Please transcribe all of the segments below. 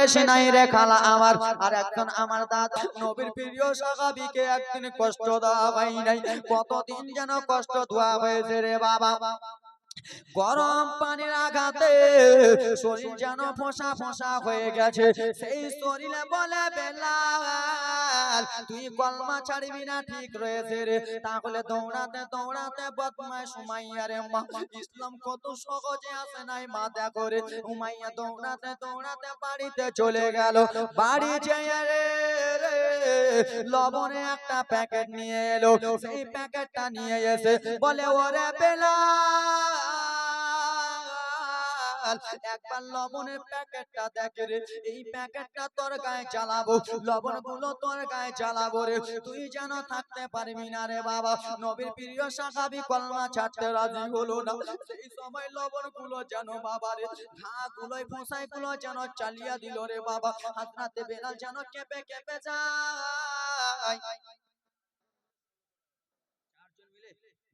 বেশি নাই রে খালা আমার। আর একজন আমার দাদা নবীর প্রিয় সাহাবীকে একদিন কষ্ট দেওয়া হয় নাই, কতদিন যেন কষ্ট দেওয়া হয়েছে রে বাবা। গরম পানির আঘাতে শরীর যেন ফোঁসা ফোঁসা হয়ে গেছে। সেই শরীরে বলে বেলাল তুই কলমা ছাড়বি না, ঠিক রয়েছে রে। তাহলে দৌড়াতে দৌড়াতে বদমাশ উমাইয়ার মা, ইসলাম কত সহজে আসে নাই মা দেখো রে। উমাইয়া দৌড়াতে দৌড়াতে বাড়িতে চলে গেল। বাড়ি যেয়ে রে লবণে একটা প্যাকেট নিয়ে এলো। সেই প্যাকেটটা নিয়ে এসে বলে ওরে বেলাল একবার লবণের প্যাকেটটা দেখে রে, এই প্যাকেটটা তোর গায়ে চালাবো, লবণ গুলো তোর গায়ে চালাবো রে, তুই যেন থাকতে পারবি না রে বাবা। নবীর প্রিয় সাহাবী কলমা ছাড়তে রাজি হলো না। সেই সময় লবণ গুলো যেন বাবা রে ঘা গুলোয় ফোঁসাই গুলো যেন চালিয়ে দিল রে বাবা। হযরতে বেলাল যেন কেঁপে কেঁপে যায়।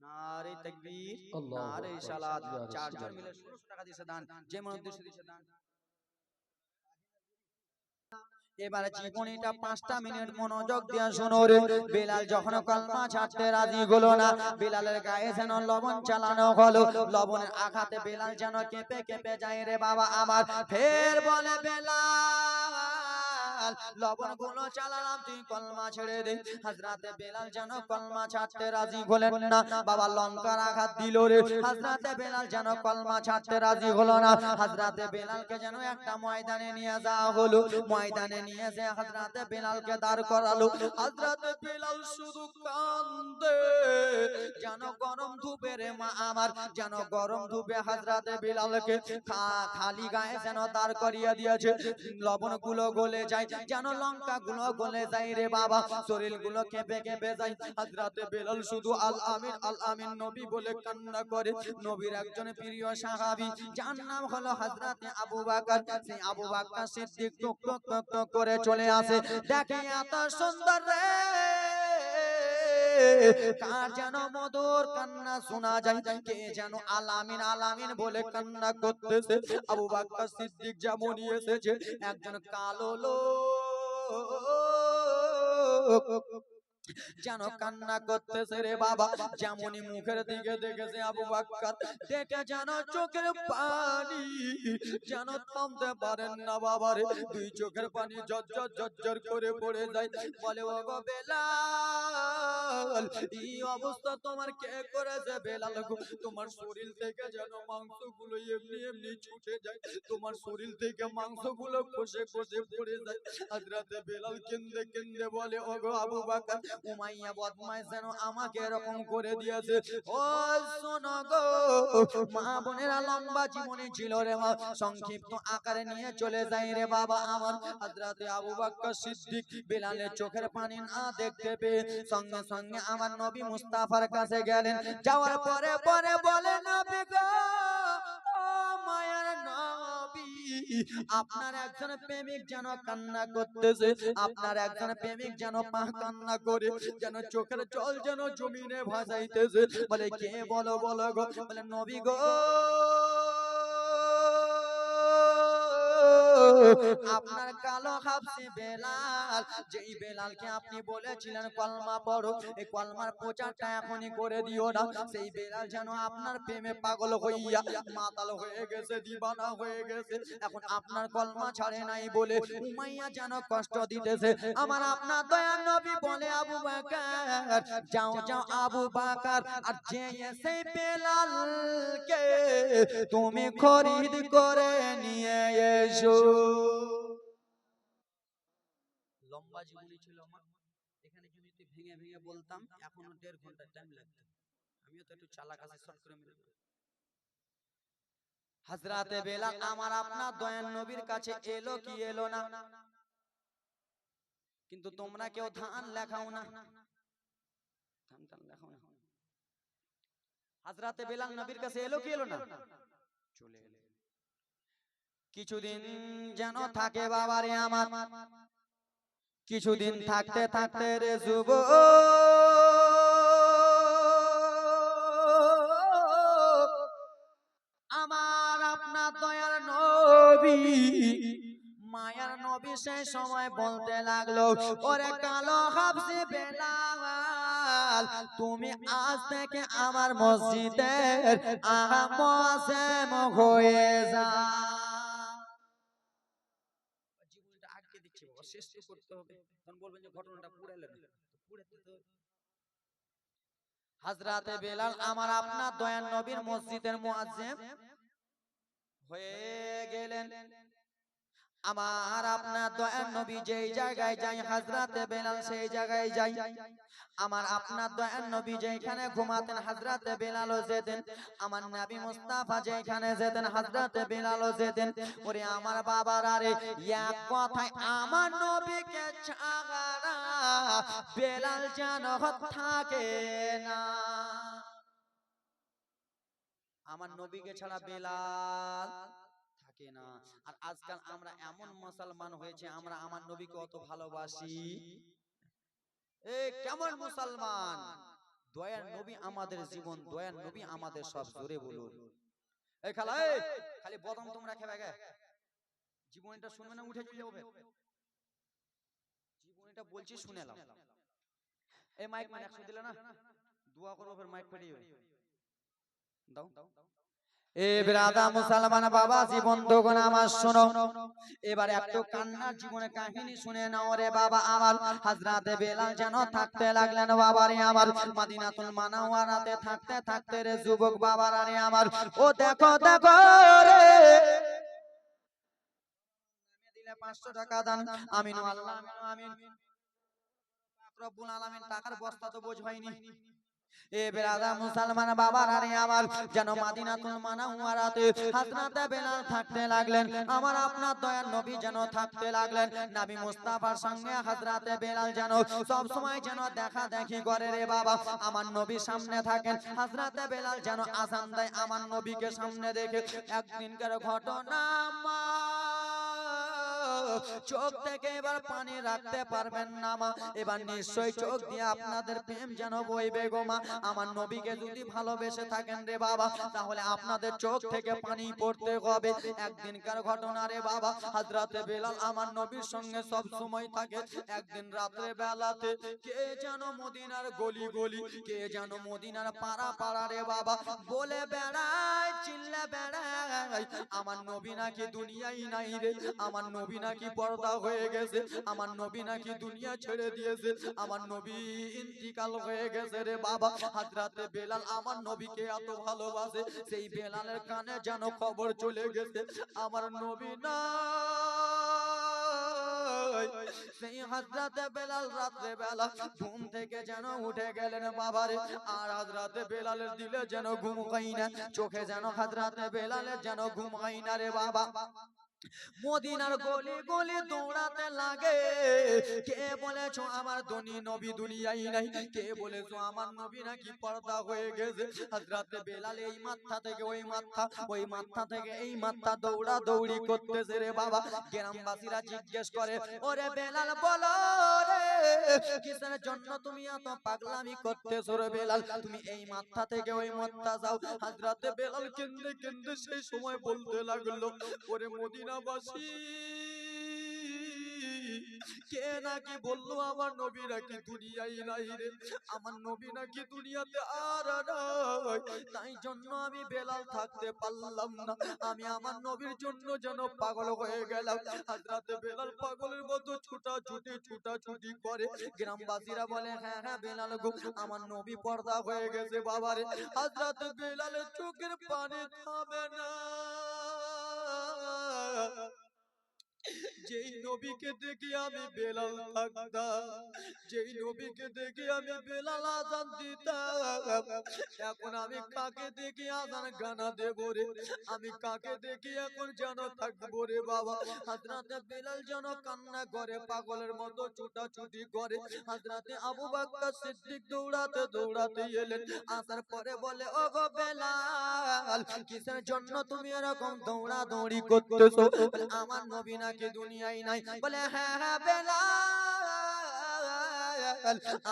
নারে তাকবীর, নারে সালাত। চারজন মিলে 1600 টাকা দিয়েছে দান, যে মনে উদ্দেশ্যে দিয়েছে দান। এবারে জীবনীটা 5টা মিনিট মনোযোগ দিয়ে শোনো রে। বেলাল যখন কলমা ছাড়তে রাজি হলো না, বেলালের গায়ে যেন লবণ চালানো হলো। লবণের আঘাতে বেলাল যেন কেঁপে কেঁপে যায় রে বাবা আমার। ফের বলে বেলাল লবণ গুলো চালালাম, তুই কলমা ছেড়ে দে। হযরতে বেলাল যেন কলমা ছাড়তে রাজি হলেন না বাবা। লঙ্কার আঘাত দিল রে। হযরতে বেলাল যেন কলমা ছাড়তে রাজি হলো না। হযরতে বেলালকে যেন একটা ময়দানে নিয়ে যাওয়া হলো। ময়দানে নিয়ে যে হযরতে বেলালকে দাঁড় করালো। হযরতে বেলাল শুধু কান্দে, যেন গরম ধূপে রে মা আমার, যেন গরম ধূপে হযরতে বেলালকে খালি গায়ে যেন দাঁড় করিয়ে দিয়েছে। লবণ গুলো গলে যায়, যেন লঙ্কা গুলো গলে যায় রে বাবা। শরীর গুলো কেঁপে কেঁপে যায়। হযরতে বেলাল শুধু আল আমিন আল আমিন নবী বলে কান্না করে। নবীর একজন প্রিয় সাহাবী যার নাম হলো হযরতে আবু বকর। সেই আবু বকর সিদ্দিক টুক টুক টুক টুক করে চলে আসে। দেখে এত সুন্দর রে, কার যেন মধুর কান্না শোনা যায়। কে যেন আলামিন আলামিন বলে কান্না করতেছে। আবু বকর সিদ্দিক যেমনই এসেছে, একজন কালো লোক যেন কান্না করতেছে রে বাবা। যেমনই মুখের দিকে দেখেছে আবু বকর, দেখে যেন চোখের পানি যেন থামতে পারেন না বাবা রে। দুই চোখের পানি ঝরঝর ঝরঝর করে পড়ে যায়। বলে ওগো বেলাল, এই অবস্থা তোমার কে করেছে বেলাল গো? তোমার শরীর থেকে যেন মাংসগুলো এমনি এমনি ছুটে যায়, তোমার শরীর থেকে মাংসগুলো খসে খসে পড়ে যায়। হযরতে বেলাল কেঁদে কেঁদে বলে ওগো আবু বকর, উমাইয়া বদমাইশ যেন আমাকে এরকম করে দিয়েছে। ও শোনো গো মা বোনেরা, লম্বা জীবনী ছিল রে মা, সংক্ষিপ্ত আকারে নিয়ে চলে যায় রে বাবা আমার। হযরতে আবু বকর সিদ্দিক বেলালের চোখের পানি না দেখতে পেয়ে সঙ্গে সঙ্গে আমার নবী মুস্তাফার কাছে গেলেন। যাওয়ার পরে পরে বলে নবী গো, ও মায়ার নবী, আপনার একজন প্রেমিক যেন কান্না করতেছে, আপনার একজন প্রেমিক যেন কান্না করে, যেন চোখের জল যেন জমিনে ভাসাইতেছে। বলে কে? বলো বলো গো। বলে নবী গো, আপনার কালো হাবশী বেলাল, যেই বেলালকে আপনি বলেছিলেন কলমা পড়ো, এই কলমার প্রচারটা এখনই করে দিও না। সেই বেলাল যেন আপনার প্রেমে পাগল হইয়া মাতাল হয়ে গেছে, দিবানা হয়ে গেছে। এখন আপনার কলমা ছাড়ে নাই বলে উমাইয়া যেন কষ্ট দিতেছে। আমার আপনার দয়ার নবী বলে আবু বকর, যাও যাও আবু বকর, আর যে সেই বেলালকে তুমি খরিদ করে নিয়ে এসো। লম্বা জীবনী ছিল আমার, এখানে যদি ভেঙে ভেঙে বলতাম এখনো 1.5 ঘন্টা টাইম লাগতো। আমিও তো একটু চালাক আছি, শর্ট করে মেরে দেব। হযরতে বেলাল আমার আপনার দয়ার নবীর কাছে এলো কি এলো না, কিন্তু তোমরা কেউ ধান লেখাও না, ধান ধান লেখাও না। হযরতে বেলাল নবীর কাছে এলো কি এলো না, চলে এলো। কিছুদিন যেন থাকে বাবারে আমার, কিছুদিন থাকতে থাকতে রে যুবক আমার আপনার দয়ার নবী মায়ের নবী সেই সময় বলতে লাগলো, ওরে কালো হাবশি বেলাল, তুমি আজ থেকে আমার মসজিদের মুয়াজ্জিন হয়ে যাও। জীবনটা আটকে দিচ্ছে বাবা, শেষ তো করতে হবে। তখন বলবেন যে ঘটনাটা পুরালেন, পুরাতে তো হযরতে বেলাল আমার আপনার দয়ার নবীর মসজিদের মুয়াজ্জিন হয়ে গেলেন। আমার আপনার দয়ার নবী যেই জায়গায় যাই হযরতে বেলাল সেই জায়গায় যাই। আমার আপনার দয়ার নবী যেখানে ঘুমাতেন হযরতে বেলালও যেতেন। আমার নবী মুস্তাফা যেখানে যেতেন হযরতে বেলালও যেতেন। ওরে আমার বাবারা রে, এক কথায় আমার নবীকে ছাড়া বেলাল যেন থাকে না। আমার নবীকে ছাড়া বেলাল থাকে না। আর আজকাল আমরা এমন মুসলমান হয়েছে, আমরা আমার নবীকে অত ভালোবাসি। এ কেমন মুসলমান? দয়ার নবী আমাদের জীবন, দয়ার নবী আমাদের সব। জোরে বলুন। এই খালা, এই খালি বদন তোমরা খেবে গে, জীবনটা শুনবে না, উঠে চলে যাবে। জীবনটা বলছি শুনে নাও। এই মাইক মানে 100 দিলে না, দোয়া করো ফের মাইক ফেটে যাবে। দাও এ ব্রাদা মুসলমান বাবা জীবন দোগন আমার শোনো। এবার একটু কান্নার জীবনের কাহিনী শুনে নাও রে বাবা আমার। হযরতে বেলাল যেন থাকতে লাগলেন বাবা রে আমার মদিনাতুল মুনাওয়ারাতে। থাকতে থাকতে রে যুবক বাবারা রে আমার, ও দেখো দেখো রে, দিলে 500 টাকা দান। আমিন আল্লাহ আমিন। পাক রব্বুল আলামিন টাকার বস্তা তো বোঝ হয়নি। এ বেরাদা মুসলমান বাবারা রে আমার, যেন মদিনাতুল মুনাওয়ারাতে হযরতে বেলাল থাকতে লাগলেন। আমার আপনার দয়ার নবী যেন থাকতে লাগলেন। নবী মুস্তাফার সঙ্গে হযরতে বেলাল যেন সব সময় যেন দেখা দেখি করে রে বাবা। আমার নবী সামনে থাকেন, হযরতে বেলাল যেন আযান দেয় আমার নবীকে সামনে দেখে। একদিনকার ঘটনা মা, চোখ থেকে এবার পানি রাখতে পারবেন না মা। এবার নিশ্চয় চোখ দিয়ে আপনাদের প্রেম যেন বইবে গো মা। আমার নবীকে যদি ভালোবেসে থাকেন রে বাবা, তাহলে আপনাদের চোখ থেকে পানি পড়তে হবে। একদিনকার ঘটনা রে বাবা, হযরতে বেলাল আমার নবীর সঙ্গে সব সময় থাকে। একদিন রাত্রে বেলাতে কে যেন মদিনার গলি গলি, কে যেন মদিনার পাড়া পাড়া রে বাবা বলে বেড়ায়, চিল্লা বেড়ায়, আমার নবী নাকি দুনিয়ায় নাই রে, আমার নবী নাকি পর্দা হয়ে গেছে, আমার নবী নাকি দুনিয়া ছেড়ে দিয়েছে, আমার নবী ইন্তিকাল হয়ে গেছে রে বাবা। হযরতে বেলাল আমার নবীকে এত ভালোবাসে, সেই বেলালের কানে যেন খবর চলে গেছে আমার নবী না। সেই হযরতে বেলাল রাতে বেলা ঘুম থেকে যেন উঠে গেলেন বাবারে। আর হযরতে বেলালের দিলে যেন ঘুম হয় না, চোখে যেন হযরতে বেলালের যেন ঘুম হয় না রে বাবা। মদিনার গলি গলি দৌড়াতে লাগে, কে বলেছো আমার ধনী নবী দুনিয়ায় নাই, কে বলেছো আমার নবী নাকি পর্দা হয়ে গেছে। হযরতে বেলাল এই মাথা থেকে ওই মাথা, ওই মাথা থেকে এই মাথা দৌড়া দৌড়ি করতেছে রে বাবা। গ্রামবাসীরা জিজ্ঞেস করে, ওরে বেলাল বলো রে, কিসের জন্য তুমি এত পাগলামি করতেছো রে বেলাল, তুমি এই মাথা থেকে ওই মাথা যাও। হযরতে বেলাল কেঁদে কেঁদে সেই সময় বলতে লাগলো, ওরে মদিনাবাসী, কে নাকি বললো আমার নবী নাকি দুনিয়ায় নাই রে, আমার নবী নাকি দুনিয়াতে আর নাই, তাই জন্য আমি বেলাল থাকতে পারলাম না, আমি আমার নবীর জন্য যেন পাগল হয়ে গেলাম। হযরতে বেলাল পাগলের মতো ছুটাছুটি করে। গ্রামবাসীরা বলে, হ্যাঁ হ্যাঁ বেলাল গো, আমার নবী পর্দা হয়ে গেছে বাবারে। হযরতে বেলালের চোখের পানি থামে না। যেই নবীকে দেখি আমি বেলাল থাকতাম, যেই নবীকে দেখি আমি বেলাল আযান দিতাম, এখন আমি কাকে দেখি আযান গানা দেব রে, আমি কাকে দেখি এখন যেন থাকবো রে বাবা। হযরতে বেলাল যেন কান্না করে, পাগলের মতো ছুটাছুটি করে। হযরতে আবু বকর সিদ্দিক দৌড়াতে দৌড়াতে এলেন, আসার পরে বলে, ও গো বেলাল, কিসের জন্য তুমি এরকম দৌড়া দৌড়ি করতেছো? আমার নবী নাকি দুনিয়ায় নাই। বলে, হ্যাঁ হ্যাঁ বেলাল,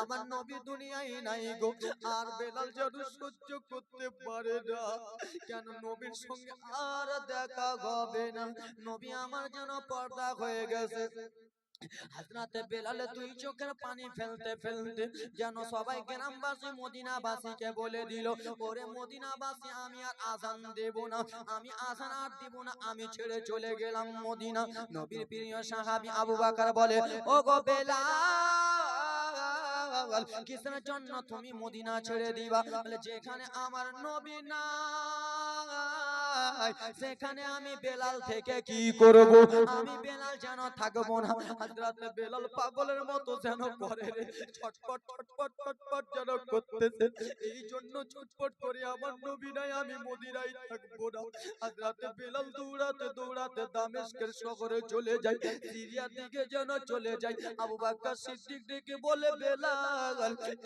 আমার নবী দুনিয়ায় নাই গো। আর বেলাল যেন সহ্য করতে পারে না, কেন নবীর সঙ্গে আর দেখা হবে না, নবী আমার যেন পর্দা হয়ে গেছে। হযরত বেলাল দুই চোখের পানি ফেলতে ফেলতে যেন সবাই গ্রামবাসী মদিনাবাসীকে বলে দিল, ওরে মদিনাবাসী আমি আর আযান দেব না, আমি আযান আর দেব না, আমি ছেড়ে চলে গেলাম মদিনা। নবীর প্রিয় সাহাবী আবু বকর বলে, ও গো বেলাল, কিসের জন্য তুমি মদিনা ছেড়ে দিবা? বলে যেখানে আমার নবী নাই সেখানে আমি বেলাল থেকে কি করব? আমি বেলাল যেন থাকবো না। হযরত বেলাল পাগলের মতো যেন করে রে, ছটপট ছটপট ছটপট যেন করতেছে। এই জন্য ছটপট করে আমার নবী নাই, আমি মদিনায় থাকবো না। হযরত বেলাল দৌড়াতে দৌড়াতে দামেস্কের শহরে চলে যায়, সিরিয়ার দিকে যেন চলে যায়। আবু বকর সিদ্দিক ডেকে বলে, বেলাল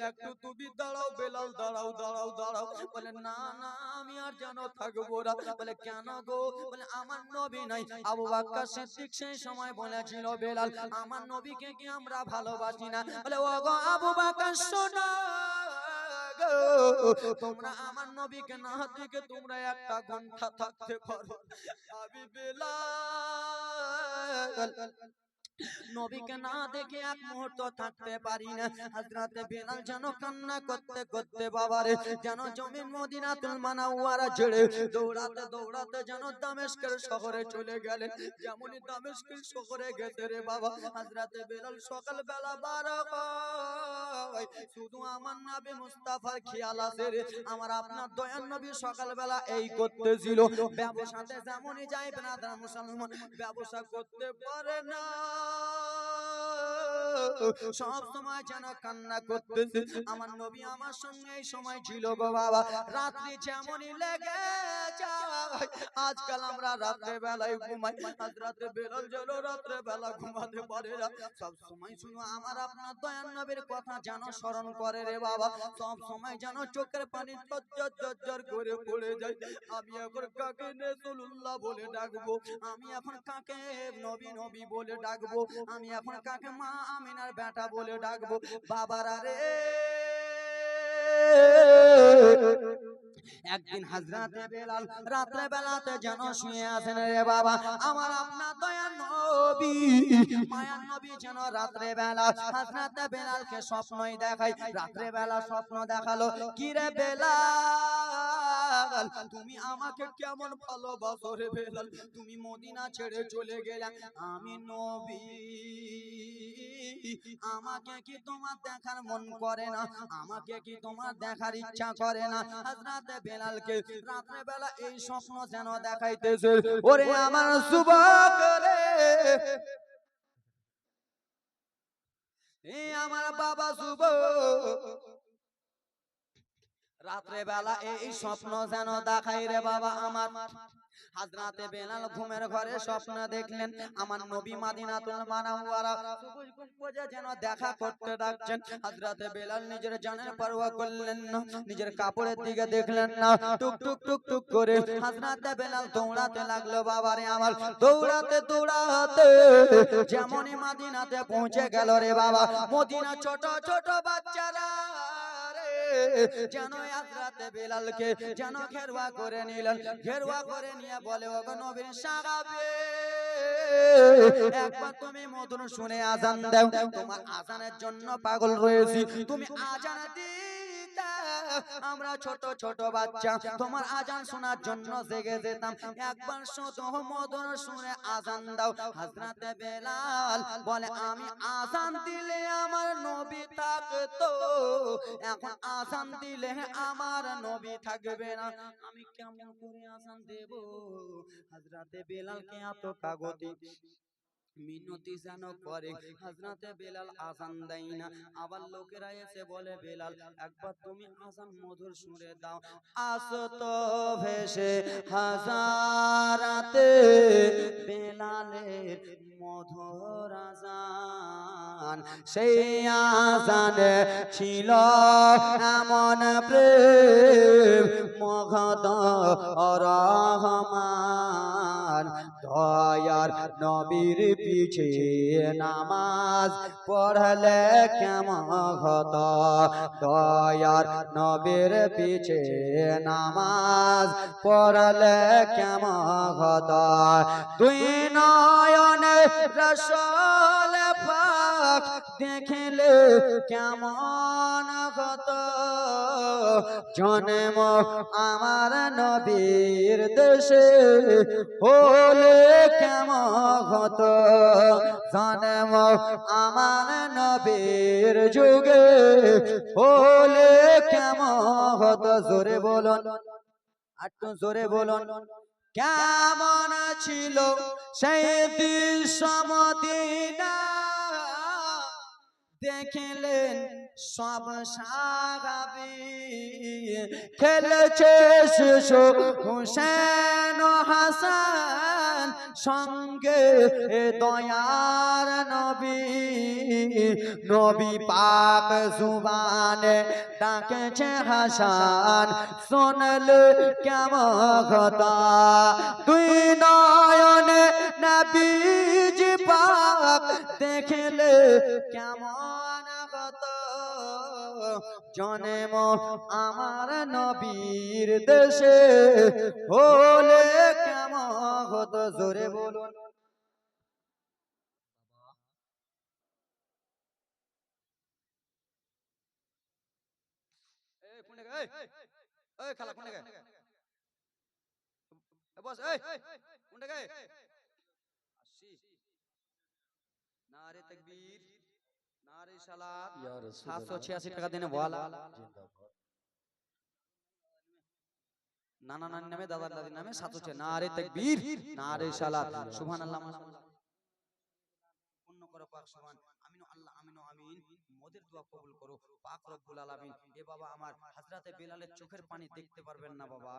একটু তুমি দাঁড়াও, বেলাল দাঁড়াও দাঁড়াও দাঁড়াও। বলে না না আমি আর যেন থাকবো না। বলে কেন গো? বলে আমার নবী নাই। আবু বকর সিদ্দিক সেই সময় বলেছিল, বেলাল আমার নবীকে কি আমরা ভালোবাসি না? বলে ও গো আবু বকর শোনো গো, তোমরা আমার নবীকে না দেখে তোমরা একটা ঘন্টা থাকতে পারো, আমি বেলাল নবীকে না দেখে এক মুহূর্ত থাকতে পারি না। হযরত বেলাল যেন কান্না করতে করতে বাবারে যেন জমিন মদিনাতুল মুনাওয়ারা ছেড়ে দৌড়াতে দৌড়াতে যেন দামেস্কের শহরে চলে গেলেন। যেমনই দামেস্কের শহরে গেছে রে বাবা, হযরত বেলাল সকাল বেলা বার হয়, শুধু আমার নবী মুস্তাফার খেয়াল আসে রে। আমার আপনার দয়ার নবী সকাল বেলা এই করতেছিল, ব্যবসাতে যেমনই যায় ব্রাদার মুসলমান ব্যবসা করতে পারে না, সব সময় যেন কান্না করতেছে। আমার নবী আমার সঙ্গে এই সময় ছিল গো বাবা, রাত্রি যেমনই লেগে যায়, আজকাল আমরা রাত্রে বেলায় ঘুমাই, হযরত বেলাল যেন রাত্রে বেলা ঘুমাতে পারে না, সব সময় শুনো আমার আপনার দয়ার নবীর কথা যেন স্মরণ করে রে বাবা, সব সময় যেন চোখের পানি ঝরঝর ঝরঝর করে পড়ে যায়। আমি এখন কাকে রাসূলুল্লাহ বলে ডাকবো, আমি এখন কাকে নবী নবী বলে ডাকবো, আমি এখন কাকে মা আমিনার বেটা বলে ডাকবো? বাবারা রে, একদিন হযরত বেলাল রাত্রে বেলাতে যেন শুয়ে আছেন রে বাবা, আমার আপনার দয়ার নবী মায়ার নবী যেন রাত্রে বেলা হযরত বেলালকে স্বপ্নই দেখায়। রাত্রে বেলা স্বপ্ন দেখালো, কি রে বেলাল তুমি আমাকে কেমন ভালোবাসো রে বেলাল, তুমি মদিনা ছেড়ে চলে গেলে, আমি নবী আমাকে কি তোমার দেখার মন করে না, আমাকে কি তোমার দেখার ইচ্ছা করে না? হযরত বেলালকে রাত্রে বেলা এই স্বপ্ন যেন দেখাইতেছে, ওরে আমার যুবক রে, আমার বাবা যুবক, রাত্রে বেলা এই স্বপ্ন যেন দেখাই রে বাবা আমার। হযরত বেলাল ঘুমের ঘরে স্বপ্ন দেখলেন, আমার নবী মদিনাতুল মুনাওয়ারা সবুজ গম্বুজে যেন দেখা করতে ডাকছেন। হযরত বেলাল নিজের জানের পরোয়া করলেন না, নিজের কাপড়ের দিকে দেখলেন না, টুক টুক টুক টুক করে হযরত বেলাল দৌড়াতে লাগলো বাবারে আমার, দৌড়াতে দৌড়াতে যেমনই মদিনাতে পৌঁছে গেল রে বাবা, মদিনা ছোট ছোট বাচ্চারা যেন হযরত বেলালকে যেন ঘেরুয়া করে নিলেন, ঘেরুয়া করে নিয়ে বলে, ওগো নবীর সাহাবী একবার তুমি মধুর শুনে আযান দাও, তোমার আযানের জন্য পাগল রয়েছি, তুমি আযান দিতে আমরা ছোট ছোট বাচ্চা তোমার আযান শোনার জন্য জেগে যেতাম, একবার শুধু মধুর শুনে আযান দাও। হযরত বেলাল বলে, আমি আযান দিলে আমার নবী থাকতো, এখন আযান দিলে আমার নবী থাকবে না, আমি কেমন করে আযান দেব? হযরত বেলালকে এত কাগতি মিনতি যেন করে, হযরত বেলাল আযান দেয় না। আবার লোকেরা এসে বলে, বেলাল একবার তুমি আযান মধুর সুরে দাও, আসত ভেসে হাজারাতে বেলালের মধুর আযান, সেই আযানে ছিল এমন প্রেম মগধ রহমান, হাসান দয়ার নবীর পিছে নামাজ পড়লে কেমন হতো দয়ার নবীর পিছে নামাজ পড়লে কেমন হতো দুই নয়নে রাসূল পাক দেখলে কেমন হতো জন্ম আমার নবীর দেশে হলে কেমন হতো জন্ম আমার নবীর যুগে হলে কেমন হতো জোরে বলুন একটু জোরে বলুন কেমন ছিল সেই দৃশ্য মদিনা দেখলেন সব সাহাবী খেলেছে শিশু হুসেন হাসান সঙ্গে দয়ার নবী নবী পাক জুবানে ডাকেছে হাসান শুনলে কেমন কথা দুই নয়নে নবীজি পাক দেখলে কেমন কথা জন্ম আমার নবীর দেশে হলে কেমন হতো জোরে বলুন বস নারে তাকবীর নারে সালাত 786 টাকা দিনে বলা নানা নানি নামে দাদা দাদির নামে 786 নারে তাকবীর নারে সালাত সুবহানাল্লাহ পূর্ণ করো পাক সুবহান আমিনু আল্লাহ আমিনু আমিন মোদের দোয়া কবুল করো পাক রব্বুল আলামিন এ বাবা আমার হযরতে বেলালের চোখের পানি দেখতে পারবেন না বাবা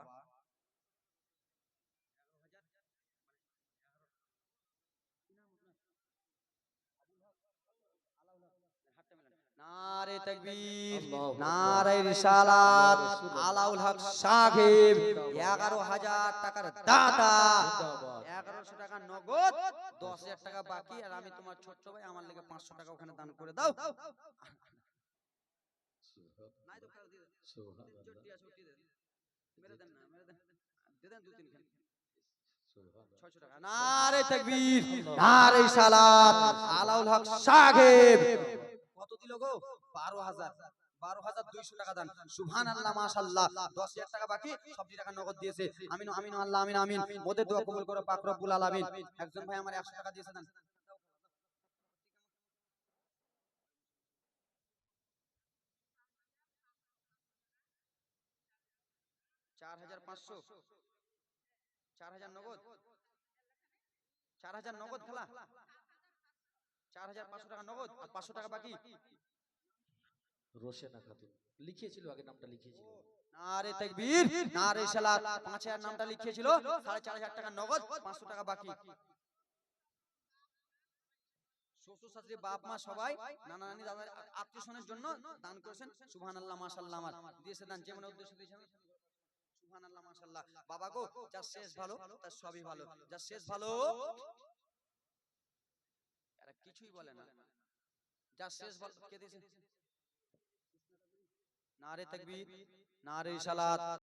নারে তাকবীর নারে রিসালাত আলাউল হক সাহেব 11000 টাকার দাতা 1100 টাকা নগদ 10000 টাকা বাকি আর আমি তোমার ছোট ভাই আমার লাগি 500 টাকা ওখানে দান করে দাও নাই তো ফেরত দিয়ে দেন সুবহানাল্লাহ জোটি আছে ওটি দেন মেরে দেন না মেরে দেন দে দেন 2-3 খান 600 টাকা নারে তাকবীর নারে রিসালাত আলাউল হক সাহেব কত দিল গো 12200 টাকা দান সুবহানাল্লাহ মাশাআল্লাহ 10000 টাকা বাকি সব টাকা নগদ দিয়েছে আমিন আমিন আল্লাহ আমিন আমিন মোদের দোয়া কবুল করো পাক রব্বুল আলামিন একজন ভাই আমার 100 টাকা দিয়েছে দেন 4500 4000 নগদ 4000 নগদ খেলা 4500 টাকা নগদ আর 500 টাকা বাকি রোশেনা খাতুন লিখিয়েছিল আগে নামটা লিখিয়েছিল নারে তাকবীর নারে সালাত 5000 নামটা লিখিয়েছিল 4500 টাকা নগদ 500 টাকা বাকি শ্বশুর শাশুড়ি বাপ মা সবাই নানা নানি দাদা আত্মীয়স্বজনের জন্য দান করেছেন সুবহানাল্লাহ মাশাআল্লাহ আমার দিয়েছে দান যেমন উদ্দেশ্য দিয়েছেন সুবহানাল্লাহ মাশাআল্লাহ বাবা গো যার শেষ ভালো তার সবই ভালো যার শেষ ভালো এরা কিছুই বলে না যার শেষ ভালো কে দিয়েছে নারে তাকবীর নারে সালাত